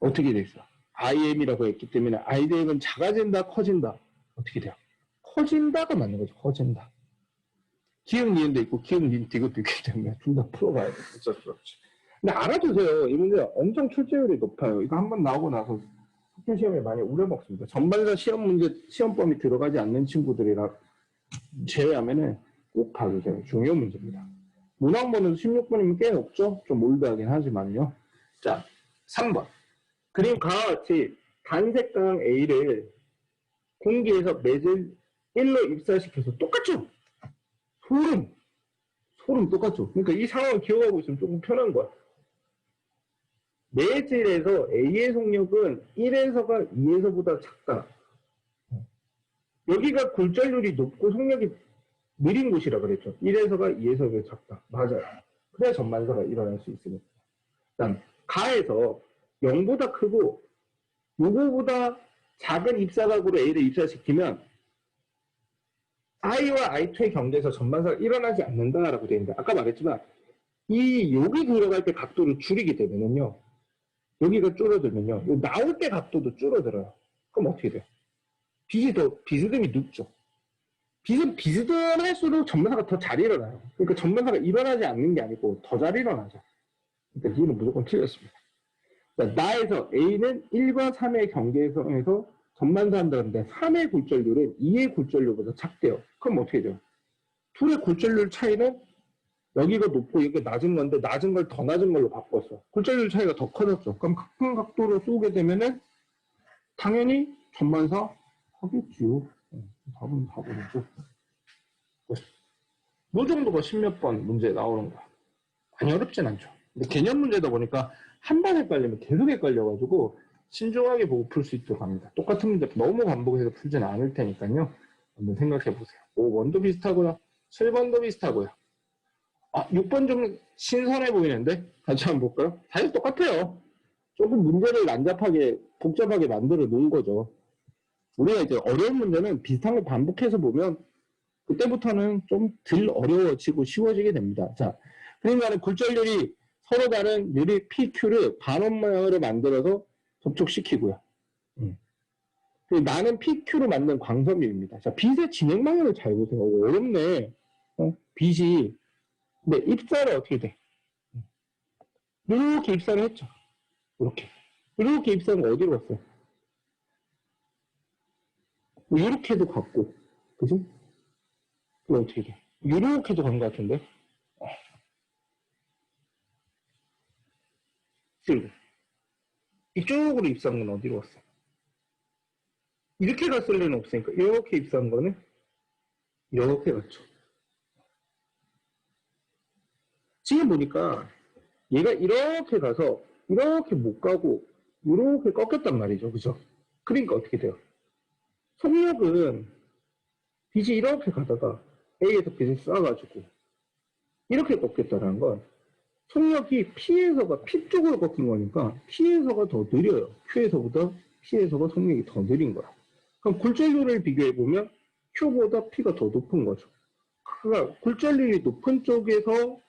어떻게 돼 있어? IM이라고 했기 때문에 IM은 작아진다, 커진다? 어떻게 돼요? 커진다가 맞는 거죠. 커진다. 기억 니은도 있고 기억 니은 이것도 있기 때문에 둘 다 풀어가야 돼. 어쩔 수 없지. 근데 알아두세요. 이 문제 엄청 출제율이 높아요. 이거 한번 나오고 나서 학교 시험에 많이 우려먹습니다. 전반사 시험 문제 시험범위 들어가지 않는 친구들이라 제외하면은 꼭 봐주세요. 중요한 문제입니다. 문항번호도 16번이면 꽤 높죠? 좀 올드하긴 하지만요. 자, 3번. 그림과 같이 단색강 A를 공기에서 매질 1로 입사시켜서 똑같죠? 소름 똑같죠? 그러니까 이 상황을 기억하고 있으면 조금 편한 거야. 매질에서 A의 속력은 1에서가 2에서보다 작다. 여기가 굴절률이 높고 속력이 느린 곳이라 그랬죠. 1에서가 2에서가 작다. 맞아요. 그래야 전반사가 일어날 수 있습니다. 그다음 가에서 0보다 크고 요거보다 작은 입사각으로 A를 입사시키면 I와 I2의 경계에서 전반사가 일어나지 않는다라고 되어 있는데 아까 말했지만 여기 들어갈 때 각도를 줄이게 되면요. 여기가 줄어들면요. 나올 때 각도도 줄어들어요. 그럼 어떻게 돼요? 비스듬히 눕죠. 비스듬할수록 전반사가 더 잘 일어나요. 그러니까 전반사가 일어나지 않는 게 아니고 더 잘 일어나죠. 그러니까 이는 무조건 틀렸습니다. 나에서 A는 1과 3의 경계에서 전반사 한다는데 3의 굴절률은 2의 굴절률보다 작대요. 그럼 어떻게 돼요? 둘의 굴절률 차이는 여기가 높고 여기가 낮은 건데 낮은 걸 더 낮은 걸로 바꿨어. 굴절률 차이가 더 커졌죠. 그럼 큰 각도로 쏘게 되면은 당연히 전반사 하겠지요. 답은 답이죠. 이 정도가 10몇 번 문제 나오는 거야. 많이 어렵진 않죠. 근데 개념 문제다 보니까 한 번 헷갈리면 계속 헷갈려가지고 신중하게 보고 풀 수 있도록 합니다. 똑같은 문제 너무 반복해서 풀지는 않을 테니까요. 한번 생각해 보세요. 5번도 비슷하고요. 7번도 비슷하고요. 6번 좀 신선해 보이는데? 같이 한번 볼까요? 사실 똑같아요. 조금 문제를 난잡하게, 복잡하게 만들어 놓은 거죠. 우리가 이제 어려운 문제는 비슷한 걸 반복해서 보면 그때부터는 좀 덜 어려워지고 쉬워지게 됩니다. 자, 그러니까 굴절률이 서로 다른 유리 PQ를 반원 모양으로 만들어서 접촉시키고요. 나는 PQ로 만든 광섬유입니다. 자, 빛의 진행 방향을 잘 보세요. 어렵네. 빛이. 근데 입사를 어떻게 돼? 이렇게 입사를 했죠. 이렇게 입사는 어디로 갔어요? 이렇게도 갔고, 그죠? 그럼 어떻게 돼? 이렇게도 간 것 같은데? 이쪽으로 입사한 건 어디로 갔어? 이렇게 갔을 리는 없으니까 이렇게 입사한 거는 이렇게 갔죠. 지금 보니까 얘가 이렇게 가서 이렇게 못 가고 이렇게 꺾였단 말이죠. 그죠? 그러니까 어떻게 돼요? 속력은 빛이 이렇게 가다가 A에서 빛을 쏴가지고 이렇게 꺾였다는 건 속력이 P에서가 P 쪽으로 꺾인 거니까 P에서가 더 느려요. Q에서보다 P에서가 속력이 더 느린 거야. 그럼 굴절률을 비교해보면 Q보다 P가 더 높은 거죠. 그러니까 굴절률이 높은 쪽에서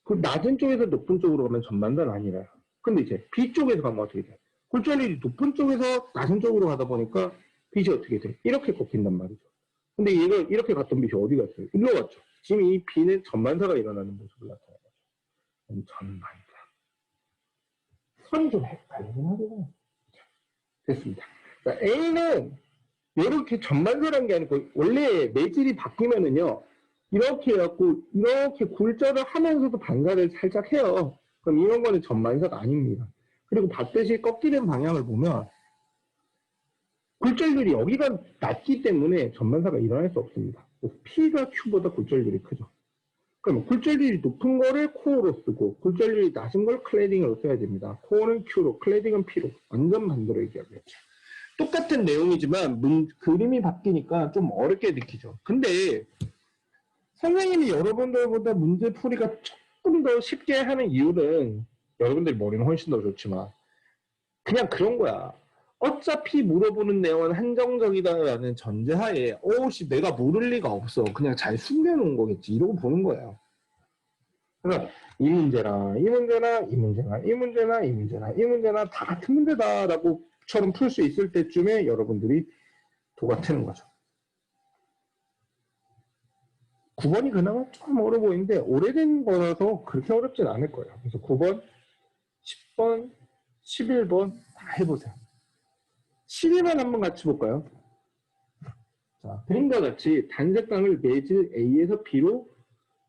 그 낮은 쪽에서 높은 쪽으로 가면 전반사는 아니라요. 근데 이제 B 쪽에서 가면 어떻게 돼? 굴절률이 높은 쪽에서 낮은 쪽으로 가다 보니까 빛이 어떻게 돼? 이렇게 꺾인단 말이죠. 근데 얘가 이렇게 갔던 빛이 어디 갔어요? 일로 갔죠. 지금 이 B는 전반사가 일어나는 모습을 나타내는 거죠. 전반사. 선이 좀 헷갈리긴 하구나. 됐습니다. 자, A는 이렇게 전반사라는 게 아니고 원래 매질이 바뀌면은요. 이렇게 해갖고 이렇게 굴절을 하면서도 반사를 살짝 해요. 그럼 이런 거는 전반사가 아닙니다. 그리고 봤듯이 꺾이는 방향을 보면 굴절률이 여기가 낮기 때문에 전반사가 일어날 수 없습니다. 그래서 P가 Q보다 굴절률이 크죠. 그럼 굴절률이 높은 거를 코어로 쓰고 굴절률이 낮은 걸 클래딩으로 써야 됩니다. 코어는 Q로, 클래딩은 P로. 완전 반대로 얘기하겠죠. 똑같은 내용이지만 그림이 바뀌니까 좀 어렵게 느끼죠. 근데 선생님이 여러분들보다 문제풀이가 조금 더 쉽게 하는 이유는 여러분들 머리는 훨씬 더 좋지만 그냥 그런 거야. 어차피 물어보는 내용은 한정적이다라는 전제하에 오씨 내가 모를 리가 없어. 그냥 잘 숨겨놓은 거겠지. 이러고 보는 거예요. 그러니까 이 문제나 이 문제나 이 문제나 이 문제나 이 문제나 이 문제나 다 같은 문제다라고처럼 풀 수 있을 때쯤에 여러분들이 도가 트는 거죠. 9번이 그나마 좀 어려 보이는데 오래된 거라서 그렇게 어렵진 않을 거예요. 그래서 9번, 10번, 11번 다 해보세요. 12번 한번 같이 볼까요? 자, 그림과 같이 단색강을 매질 A에서 B로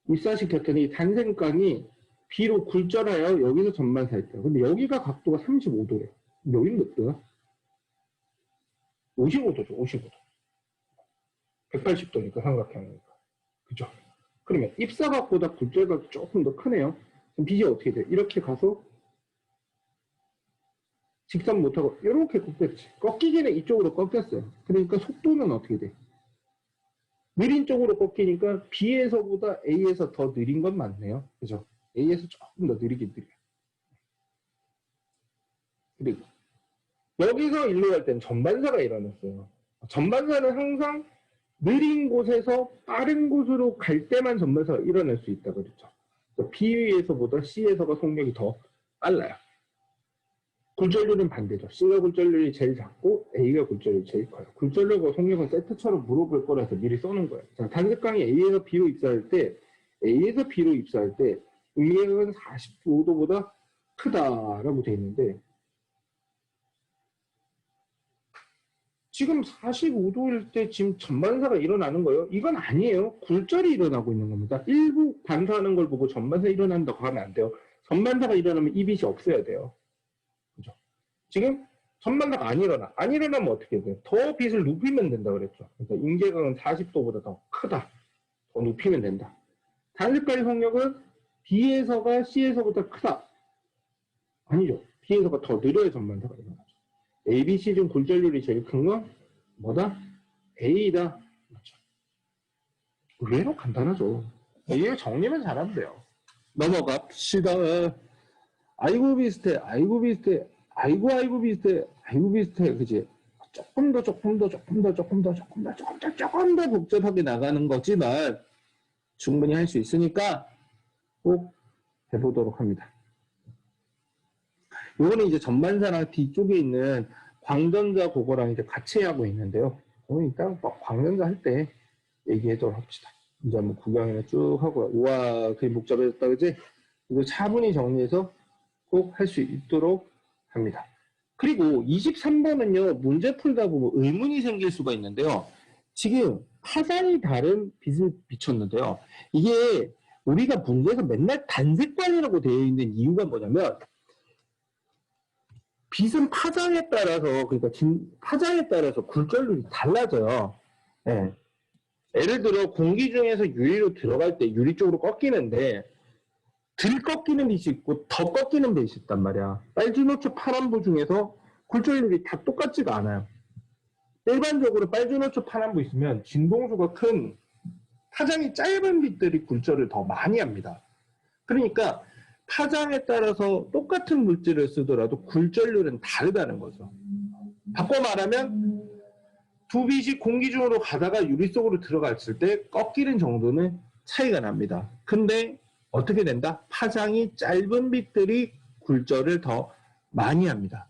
입사시켰더니 단색강이 B로 굴절하여 여기서 전반사했대요. 근데 여기가 각도가 35도래요. 여기는 몇 도야? 55도죠, 55도. 180도니까 삼각형이니까. 그죠? 그러면 입사각보다 굴절각이 조금 더 크네요. 그럼 B가 어떻게 돼요? 이렇게 가서 직선 못하고 이렇게 꺾였지. 꺾이기는 이쪽으로 꺾였어요. 그러니까 속도는 어떻게 돼? 느린 쪽으로 꺾이니까 B에서보다 A에서 더 느린 건 맞네요. 그죠? A에서 조금 더 느리긴 느려요. 그리고 여기서 일로 갈 때는 전반사가 일어났어요. 전반사는 항상 느린 곳에서 빠른 곳으로 갈 때만 전반사가 일어날 수 있다 그랬죠. B에서보다 C에서가 속력이 더 빨라요. 굴절률은 반대죠. C가 굴절률이 제일 작고 A가 굴절률이 제일 커요. 굴절률과 속력은 세트처럼 물어볼 거라서 미리 써놓은 거예요. 자, 단색강이 A에서 B로 입사할 때 A에서 B로 입사할 때 음계각은 45도보다 크다라고 되어 있는데 지금 45도일 때 지금 전반사가 일어나는 거예요? 이건 아니에요. 굴절이 일어나고 있는 겁니다. 일부 반사하는 걸 보고 전반사 일어난다고 하면 안 돼요. 전반사가 일어나면 이 빛이 없어야 돼요. 그죠? 지금 전반사가 안 일어나. 안 일어나면 어떻게 돼요? 더 빛을 눕히면 된다 그랬죠. 그러니까 임계각은 40도보다 더 크다. 더 눕히면 된다. 단색깔의 속력은 B에서가 C에서보다 크다. 아니죠. B에서가 더 느려야 전반사가 일어나죠. A, B, C 중 굴절률이 제일 큰 건 뭐다? A다. 맞죠. 의외로 간단하죠. A를 정리만 잘하면 돼요. 넘어갑시다. 아이고 비슷해, 아이고 비슷해, 아이고 비슷해, 아이고 비슷해, 그지? 조금 더 복잡하게 나가는 거지만 충분히 할 수 있으니까 꼭 해보도록 합니다. 요거는 이제 전반사랑 뒤쪽에 있는 광전자 그거랑 이제 같이 하고 있는데요. 오늘 일단 광전자 할 때 얘기하도록 합시다. 이제 한번 구경이나 쭉 하고, 우와, 그게 복잡해졌다, 그지? 이거 차분히 정리해서 꼭 할 수 있도록 합니다. 그리고 23번은요, 문제 풀다 보면 의문이 생길 수가 있는데요. 지금 파장이 다른 빛을 비췄는데요. 이게 우리가 문제에서 맨날 단색광이라고 되어 있는 이유가 뭐냐면, 빛은 파장에 따라서, 그러니까 파장에 따라서 굴절률이 달라져요. 예. 예를 들어 공기 중에서 유리로 들어갈 때 유리 쪽으로 꺾이는데 덜 꺾이는 빛이 있고 더 꺾이는 빛이 있단 말이야. 빨주노초 파란부 중에서 굴절률이 다 똑같지가 않아요. 일반적으로 빨주노초 파란부 있으면 진동수가 큰 파장이 짧은 빛들이 굴절을 더 많이 합니다. 그러니까 파장에 따라서 똑같은 물질을 쓰더라도 굴절률은 다르다는 거죠. 바꿔 말하면 두 빛이 공기 중으로 가다가 유리 속으로 들어갔을 때 꺾이는 정도는 차이가 납니다. 근데 어떻게 된다? 파장이 짧은 빛들이 굴절을 더 많이 합니다.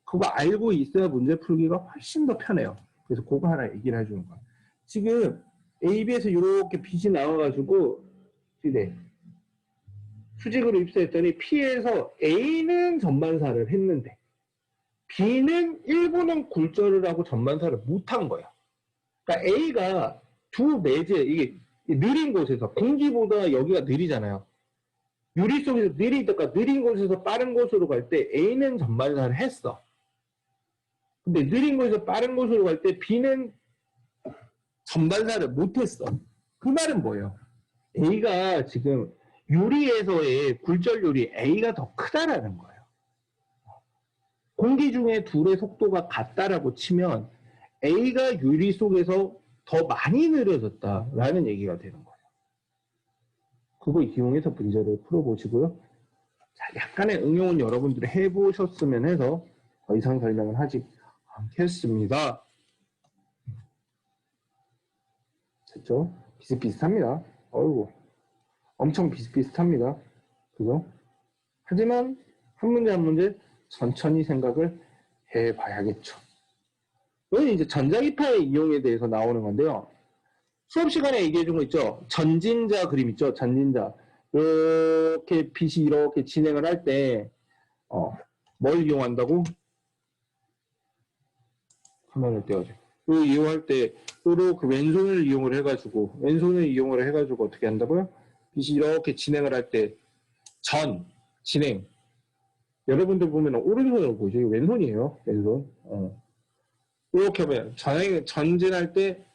그거 알고 있어야 문제 풀기가 훨씬 더 편해요. 그래서 그거 하나 얘기를 해주는 거예요. 지금 AB에서 이렇게 빛이 나와가지고 수직으로 입사했더니 P에서 A는 전반사를 했는데 B는 일부는 굴절을 하고 전반사를 못한 거야. 그러니까 A가 두 매제, 이게 느린 곳에서, 공기보다 여기가 느리잖아요. 유리 속에서 느리다가 느린 곳에서 빠른 곳으로 갈 때 A는 전반사를 했어. 근데 느린 곳에서 빠른 곳으로 갈 때 B는 전반사를 못했어. 그 말은 뭐예요? A가 지금 유리에서의 굴절률이 A가 더 크다라는 거예요. 공기 중에 둘의 속도가 같다라고 치면 A가 유리 속에서 더 많이 느려졌다라는 얘기가 되는 거예요. 그거 이용해서 문제를 풀어보시고요. 자, 약간의 응용은 여러분들이 해보셨으면 해서 더 이상 설명을 하지 않겠습니다. 됐죠? 비슷비슷합니다. 어이구, 엄청 비슷비슷합니다. 그죠? 하지만 한 문제 한 문제 천천히 생각을 해봐야겠죠. 이건 이제 전자기파의 이용에 대해서 나오는 건데요. 수업 시간에 얘기해 준 거 있죠? 전진자 그림 있죠? 전진자. 이렇게 빛이 이렇게 진행을 할 때, 뭘 이용한다고? 화면을 띄워줘. 그 이용할 때, 서로 그 왼손을 이용을 해가지고, 어떻게 한다고요? 빛이 이렇게 진행을 할 때, 진행. 여러분들 보면 오른손으로 보이죠? 왼손이에요. 왼손. 이렇게 하면, 전진할 때,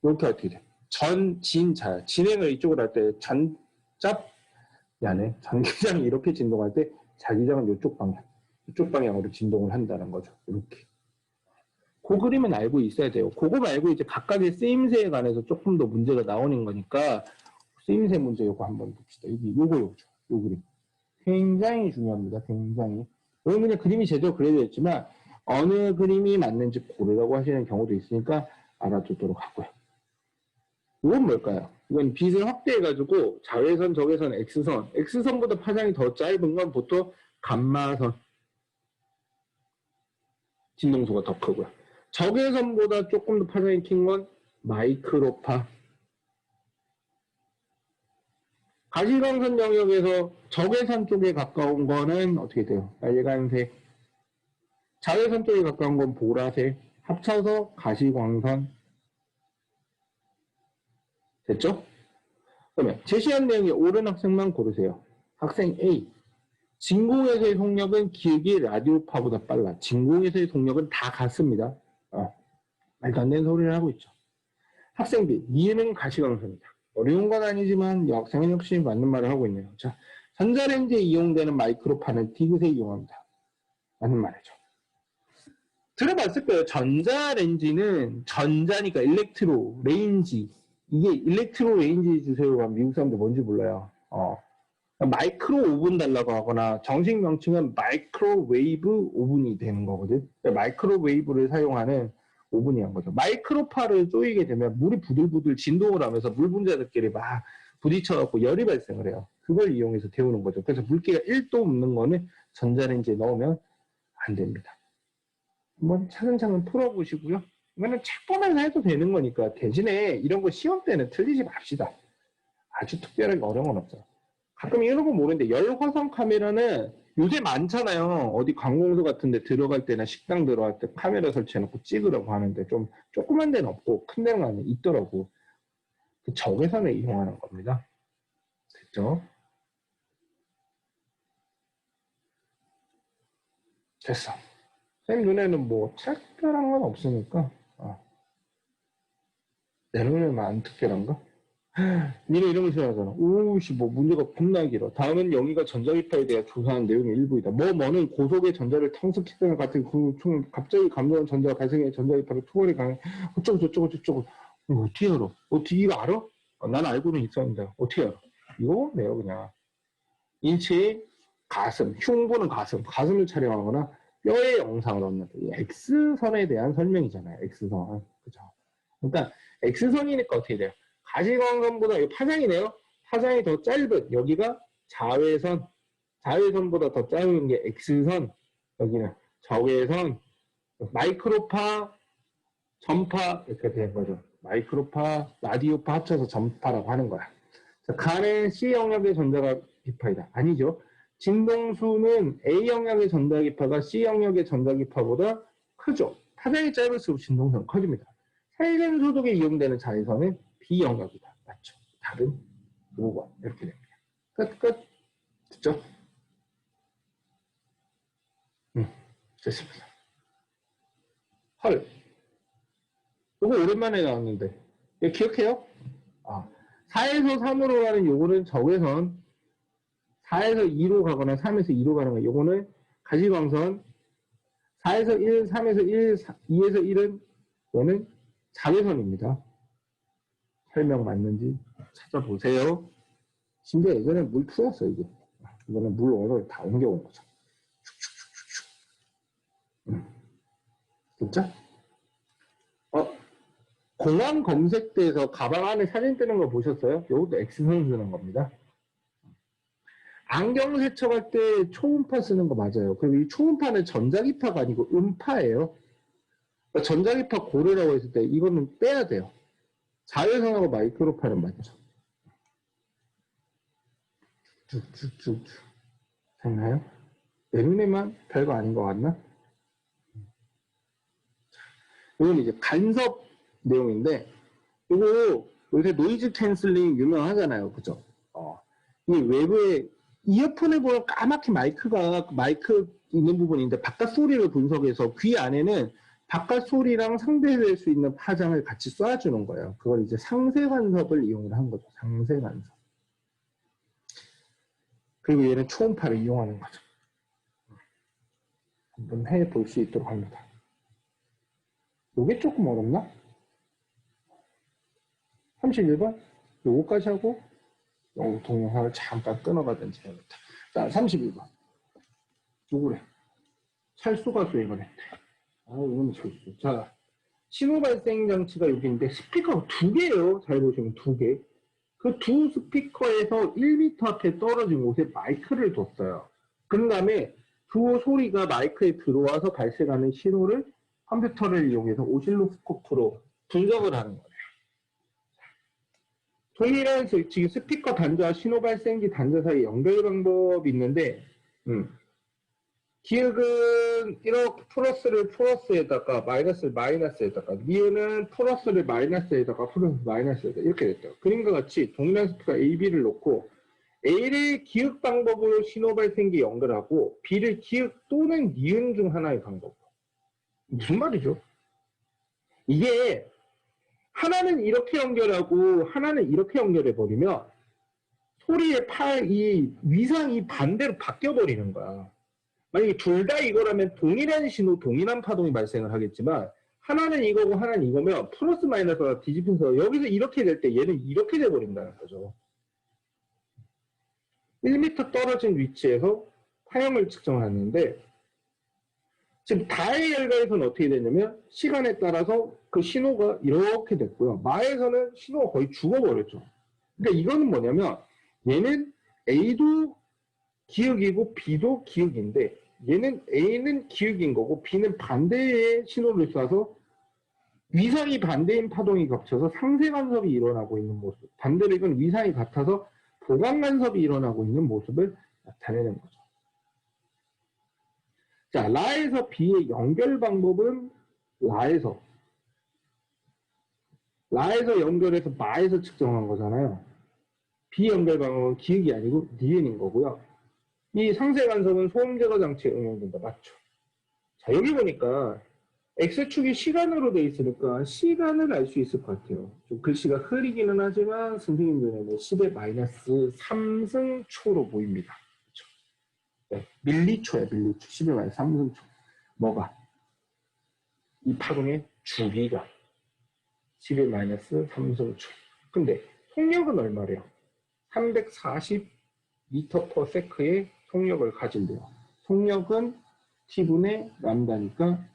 이렇게 어떻게 돼? 전진자. 진행을 이쪽으로 할 때, 전기장이 이렇게 진동할 때, 자기장은 이쪽 방향으로 진동을 한다는 거죠. 이렇게. 그 그림은 알고 있어야 돼요. 그거 말고 이제 각각의 쓰임새에 관해서 조금 더 문제가 나오는 거니까, 쓰임새 문제 요거 한번 봅시다. 요거죠. 요 그림. 굉장히 중요합니다. 굉장히. 여러분 그냥 그림이 제대로 그려져 있지만, 어느 그림이 맞는지 고르라고 하시는 경우도 있으니까 알아두도록 하고요. 이건 뭘까요? 이건 빛을 확대해가지고 자외선, 적외선, X선. X선보다 파장이 더 짧은 건 보통 감마선. 진동수가 더 크고요. 적외선보다 조금 더 파장이 긴 건 마이크로파. 가시광선 영역에서 적외선 쪽에 가까운 거는 어떻게 돼요? 빨간색. 자외선 쪽에 가까운 건 보라색. 합쳐서 가시광선. 됐죠? 그러면 제시한 내용이 옳은 학생만 고르세요. 학생 A. 진공에서의 속력은 기울기 라디오파보다 빨라. 진공에서의 속력은 다 같습니다. 말도 안 되는 소리를 하고 있죠. 학생 B. 니은 가시광선이다. 어려운 건 아니지만 여학생은 역시 맞는 말을 하고 있네요. 자, 전자레인지에 이용되는 마이크로파는 디귿에 이용합니다. 맞는 말이죠. 들어봤을 거예요. 전자레인지는 전자니까 일렉트로 레인지. 이게 일렉트로 레인지 주세요가 미국 사람들 뭔지 몰라요. 마이크로 오븐 달라고 하거나 정식 명칭은 마이크로웨이브 오븐이 되는 거거든. 마이크로웨이브를 사용하는 오븐이 한 거죠. 마이크로파를 쪼이게 되면 물이 부들부들 진동을 하면서 물 분자들끼리 막 부딪혀갖고 열이 발생을 해요. 그걸 이용해서 데우는 거죠. 그래서 물기가 1도 없는 거는 전자레인지에 넣으면 안 됩니다. 한번 차근차근 풀어보시고요. 이거는 책 보면서 해도 되는 거니까 대신에 이런 거 시험 때는 틀리지 맙시다. 아주 특별하게 어려운 건 없어요. 가끔 이런 거 모르는데 열화상 카메라는 요새 많잖아요. 어디 관공서 같은 데 들어갈 때나 식당 들어갈 때 카메라 설치해놓고 찍으라고 하는데 좀 조그만 데는 없고 큰 데는 안에 있더라고. 그 적외선을 이용하는 겁니다. 됐죠? 됐어. 쌤 눈에는 뭐 특별한 건 없으니까 내 눈에만 안 특별한가? 니네 이런 거 싫어하잖아. 오우씨, 뭐 문제가 겁나 길어. 다음은 영희가 전자기파에 대해 조사한 내용의 일부이다. 뭐는 고속의 전자를 탕수키스는 같은 갑자기 감도한 전자가 발생해 전자기파를 투번에 강해. 어쩌고. 이거 어떻게 알아? 이거 알아? 난 알고는 있었는데 어떻게 알아? 이거 네요 그냥. 인체의 가슴, 흉부는 가슴을 촬영하거나 뼈의 영상을 얻는다. 이 X선에 대한 설명이잖아요. X선. 그죠? 그러니까 X선이니까 어떻게 돼요? 가시광선보다 파장이네요. 파장이 더 짧은 여기가 자외선보다 더 짧은 게 X선, 여기는 적외선, 마이크로파, 전파 이렇게 되는 거죠. 마이크로파, 라디오파 합쳐서 전파라고 하는 거야. 간은 C 영역의 전자기파이다. 아니죠. 진동수는 A 영역의 전자기파가 C 영역의 전자기파보다 크죠. 파장이 짧을수록 진동수는 커집니다. 살균 소독에 이용되는 자외선은 B 영역이다. 맞죠? 답은 5번. 이렇게 됩니다. 끝. 됐죠? 됐습니다. 헐. 이거 오랜만에 나왔는데. 이거 기억해요? 4에서 3으로 가는 요거는 적외선, 4에서 2로 가거나 3에서 2로 가는 거. 요거는 가시광선, 4에서 1, 3에서 1, 2에서 1은 요거는 자외선입니다. 설명 맞는지 찾아보세요. 심지어 예전에 물 풀었어, 이게. 이거는 물 원을 다 옮겨온 거죠. 진짜? 공항 검색대에서 가방 안에 사진 뜨는 거 보셨어요? 이것도 X선 쓰는 겁니다. 안경 세척할 때 초음파 쓰는 거 맞아요. 그리고 이 초음파는 전자기파가 아니고 음파예요. 그러니까 전자기파 고르라고 했을 때 이거는 빼야 돼요. 자외선하고 마이크로파는 맞죠. 쭉쭉쭉 됐나요? 내 눈에만 별거 아닌 것 같나? 이건 이제 간섭 내용인데 이거 요새 노이즈 캔슬링 유명하잖아요. 그죠? 이 외부에 이어폰에 보면 까맣게 마이크 있는 부분인데 바깥 소리를 분석해서 귀 안에는 바깥 소리랑 상대될 수 있는 파장을 같이 쏴주는 거예요. 그걸 이제 상세 간섭을 이용을 한 거죠. 상세 간섭. 그리고 얘는 초음파를 이용하는 거죠. 한번 해볼 수 있도록 합니다. 이게 조금 어렵나? 31번? 요거까지 하고 동영상을 잠깐 끊어가든지 해야겠다. 자, 31번. 누구래? 찰수가 수행을 했대. 이건 철수. 자, 신호 발생 장치가 여기 있는데 스피커가 두 개예요. 잘 보시면 두 개. 그 두 스피커에서 1m 앞에 떨어진 곳에 마이크를 뒀어요. 그 다음에 그 소리가 마이크에 들어와서 발생하는 신호를 컴퓨터를 이용해서 오실로스코프로 분석을 하는 거예요. 동일한 지금 스피커 단자와 신호 발생기 단자 사이 연결 방법이 있는데 기억은 이렇게 플러스를 플러스에다가 마이너스를 마이너스에다가 니은은 플러스를 마이너스에다가 플러스 마이너스에다가 이렇게 됐죠. 그림과 같이 동일한 스피커 A, B를 놓고 A를 기억 방법으로 신호 발생기 연결하고 B를 기억 또는 니은 중 하나의 방법. 무슨 말이죠? 이게 하나는 이렇게 연결하고 하나는 이렇게 연결해버리면 소리의 이 위상이 반대로 바뀌어버리는 거야. 만약에 둘 다 이거라면 동일한 신호, 동일한 파동이 발생을 하겠지만 하나는 이거고 하나는 이거면 플러스 마이너스가 뒤집혀서 여기서 이렇게 될 때 얘는 이렇게 돼버린다는 거죠. 1m 떨어진 위치에서 파형을 측정하는데 지금 다의 열가에서는 어떻게 되냐면 시간에 따라서 그 신호가 이렇게 됐고요. 마에서는 신호가 거의 죽어버렸죠. 그러니까 이거는 뭐냐면 얘는 A도 기억이고 B도 기억인데 얘는 A는 기억인 거고 B는 반대의 신호를 쏴서 위상이 반대인 파동이 겹쳐서 상세 간섭이 일어나고 있는 모습. 반대로 이건 위상이 같아서 보강 간섭이 일어나고 있는 모습을 나타내는 거죠. 자, 라에서 B의 연결 방법은 라에서 연결해서 마에서 측정한 거잖아요. B 연결 방법은 기억이 아니고 니은인 거고요. 이 상세 간섭은 소음 제거 장치에 응용된다. 맞죠? 자, 여기 보니까 X축이 시간으로 되어 있으니까 시간을 알 수 있을 것 같아요. 좀 글씨가 흐리기는 하지만 선생님 눈에는 10의 마이너스 3승초로 보입니다. 그렇죠? 네, 밀리초야, 밀리초. 10의 마이너스 3승초. 뭐가? 이 파동의 주기가 10의 마이너스 3승초. 근데 속력은 얼마래요? 340m/s의 속력을 가진대요. 속력은 t분의 람다니까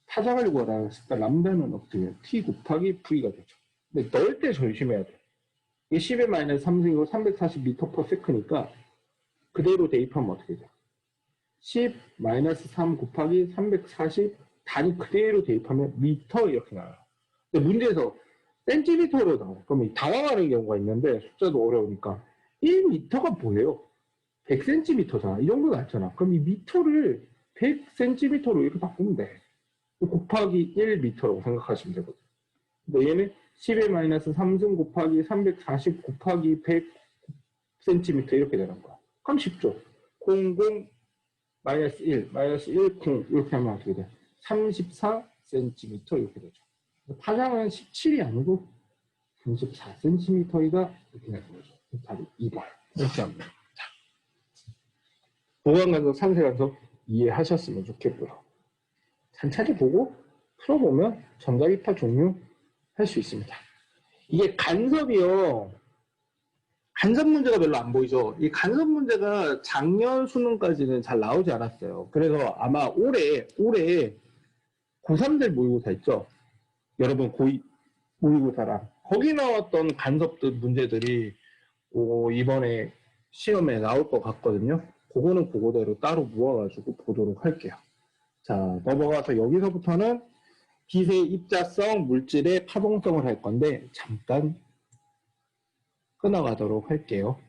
파장을 구하라 했을 때 람다는 어떻게 해요? t 곱하기 v가 되죠. 근데 넣을 때 조심해야 돼. 이게 10의 마이너스 3승이고 340m/s니까 그대로 대입하면 어떻게 돼요? 10 마이너스 3 곱하기 340 단위 그대로 대입하면 미터 이렇게 나와요. 근데 문제에서 센티미터로 나와요. 그러면 당황하는 경우가 있는데 숫자도 어려우니까 1미터가 뭐예요? 100cm잖아. 이 정도 낮잖아. 그럼 이 미터를 100cm로 이렇게 바꾸면 돼. 곱하기 1m라고 생각하시면 되거든요. 근데 얘는 10의 마이너스 3승 곱하기 340 곱하기 100cm 이렇게 되는 거야. 그럼 쉽죠. 00 마이너스 1, 마이너스 1, 0 이렇게 하면 어떻게 돼? 34cm 이렇게 되죠. 파장은 17이 아니고 34cm이다 이렇게 되는 거죠. 답이 2번. 이렇게 합니다. 보강간섭, 상세간섭 이해하셨으면 좋겠고요. 천천히 보고 풀어보면 전자기파 종류 할 수 있습니다. 이게 간섭이요. 간섭 문제가 별로 안 보이죠. 이 간섭 문제가 작년 수능까지는 잘 나오지 않았어요. 그래서 아마 올해 고3들 모의고사 있죠. 여러분 모의고사랑 거기 나왔던 간섭들 문제들이 이번에 시험에 나올 것 같거든요. 그거는 그거대로 따로 모아가지고 보도록 할게요. 자, 넘어가서 여기서부터는 빛의 입자성, 물질의 파동성을 할 건데 잠깐 끊어가도록 할게요.